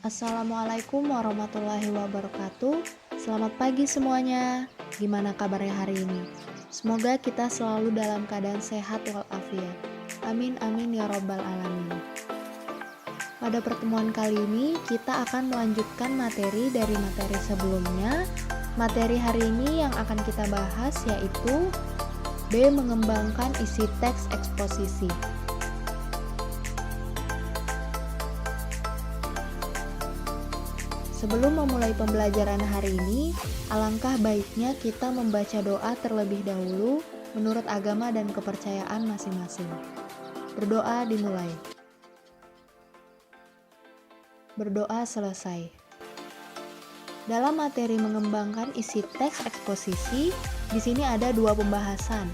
Assalamualaikum warahmatullahi wabarakatuh. Selamat pagi semuanya. Gimana kabarnya hari ini? Semoga kita selalu dalam keadaan sehat walafiat. Amin amin ya robbal alamin. Pada pertemuan kali ini kita akan melanjutkan materi dari materi sebelumnya. Materi hari ini yang akan kita bahas yaitu B. Mengembangkan isi teks eksposisi. Sebelum memulai pembelajaran hari ini, alangkah baiknya kita membaca doa terlebih dahulu menurut agama dan kepercayaan masing-masing. Berdoa dimulai. Berdoa selesai. Dalam materi mengembangkan isi teks eksposisi, di sini ada dua pembahasan.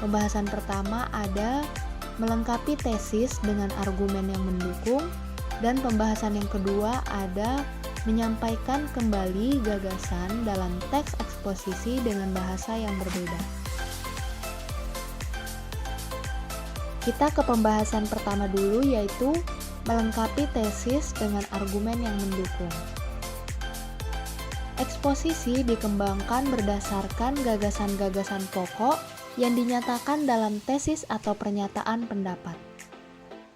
Pembahasan pertama ada melengkapi tesis dengan argumen yang mendukung, dan pembahasan yang kedua ada menyampaikan kembali gagasan dalam teks eksposisi dengan bahasa yang berbeda. Kita ke pembahasan pertama dulu, yaitu melengkapi tesis dengan argumen yang mendukung. Eksposisi dikembangkan berdasarkan gagasan-gagasan pokok yang dinyatakan dalam tesis atau pernyataan pendapat.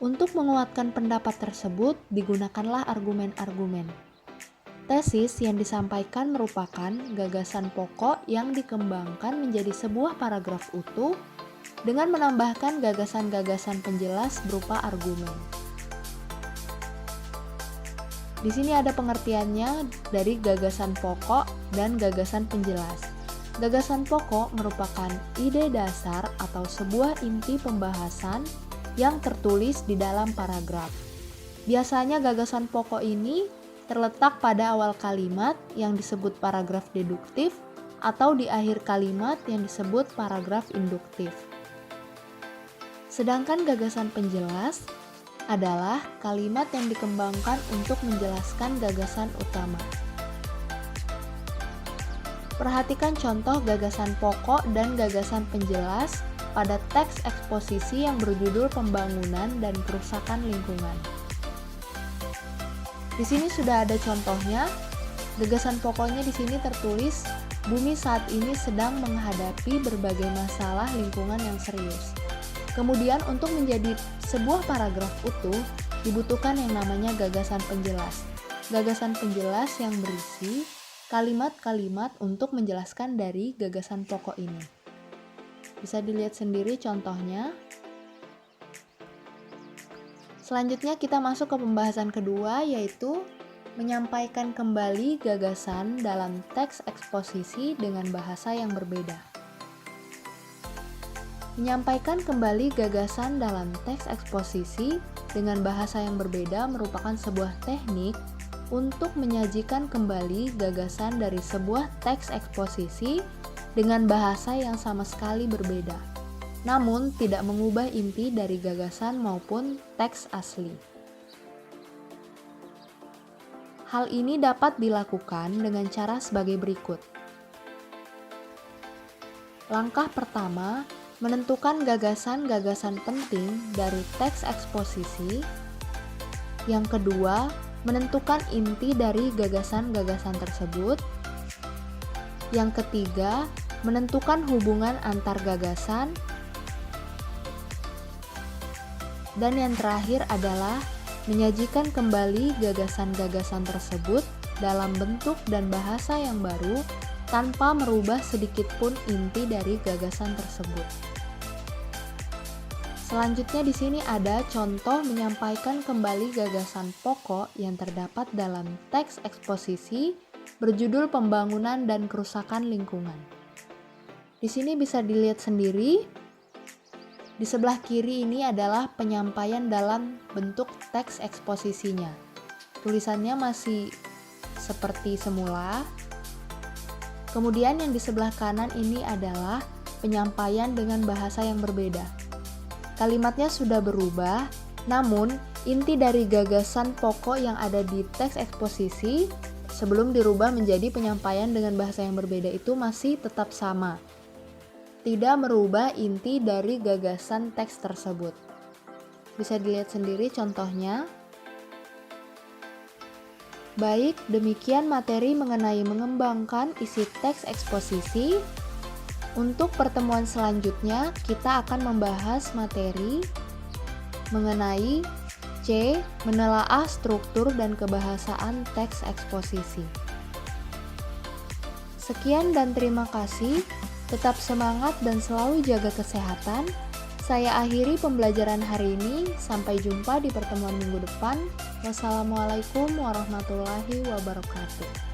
Untuk menguatkan pendapat tersebut, digunakanlah argumen-argumen. Tesis yang disampaikan merupakan gagasan pokok yang dikembangkan menjadi sebuah paragraf utuh dengan menambahkan gagasan-gagasan penjelas berupa argumen. Di sini ada pengertiannya dari gagasan pokok dan gagasan penjelas. Gagasan pokok merupakan ide dasar atau sebuah inti pembahasan yang tertulis di dalam paragraf. Biasanya gagasan pokok ini terletak pada awal kalimat yang disebut paragraf deduktif atau di akhir kalimat yang disebut paragraf induktif. Sedangkan gagasan penjelas adalah kalimat yang dikembangkan untuk menjelaskan gagasan utama. Perhatikan contoh gagasan pokok dan gagasan penjelas pada teks eksposisi yang berjudul Pembangunan dan Kerusakan Lingkungan. Di sini sudah ada contohnya. Gagasan pokoknya di sini tertulis, bumi saat ini sedang menghadapi berbagai masalah lingkungan yang serius. Kemudian untuk menjadi sebuah paragraf utuh, dibutuhkan yang namanya gagasan penjelas. Gagasan penjelas yang berisi kalimat-kalimat untuk menjelaskan dari gagasan pokok ini. Bisa dilihat sendiri contohnya. Selanjutnya kita masuk ke pembahasan kedua, yaitu menyampaikan kembali gagasan dalam teks eksposisi dengan bahasa yang berbeda. Menyampaikan kembali gagasan dalam teks eksposisi dengan bahasa yang berbeda merupakan sebuah teknik untuk menyajikan kembali gagasan dari sebuah teks eksposisi dengan bahasa yang sama sekali berbeda, namun tidak mengubah inti dari gagasan maupun teks asli. Hal ini dapat dilakukan dengan cara sebagai berikut. Langkah pertama, menentukan gagasan-gagasan penting dari teks eksposisi. Yang kedua, menentukan inti dari gagasan-gagasan tersebut. Yang ketiga, menentukan hubungan antar gagasan. Dan yang terakhir adalah menyajikan kembali gagasan-gagasan tersebut dalam bentuk dan bahasa yang baru tanpa merubah sedikit pun inti dari gagasan tersebut. Selanjutnya di sini ada contoh menyampaikan kembali gagasan pokok yang terdapat dalam teks eksposisi berjudul Pembangunan dan Kerusakan Lingkungan. Di sini bisa dilihat sendiri. Di sebelah kiri ini adalah penyampaian dalam bentuk teks eksposisinya. Tulisannya masih seperti semula. Kemudian yang di sebelah kanan ini adalah penyampaian dengan bahasa yang berbeda. Kalimatnya sudah berubah, namun inti dari gagasan pokok yang ada di teks eksposisi sebelum dirubah menjadi penyampaian dengan bahasa yang berbeda itu masih tetap sama. Tidak merubah inti dari gagasan teks tersebut. Bisa dilihat sendiri contohnya. Baik, demikian materi mengenai mengembangkan isi teks eksposisi. Untuk pertemuan selanjutnya, kita akan membahas materi mengenai C. Menelaah struktur dan kebahasaan teks eksposisi. Sekian dan terima kasih. Tetap semangat dan selalu jaga kesehatan. Saya akhiri pembelajaran hari ini. Sampai jumpa di pertemuan minggu depan. Wassalamualaikum warahmatullahi wabarakatuh.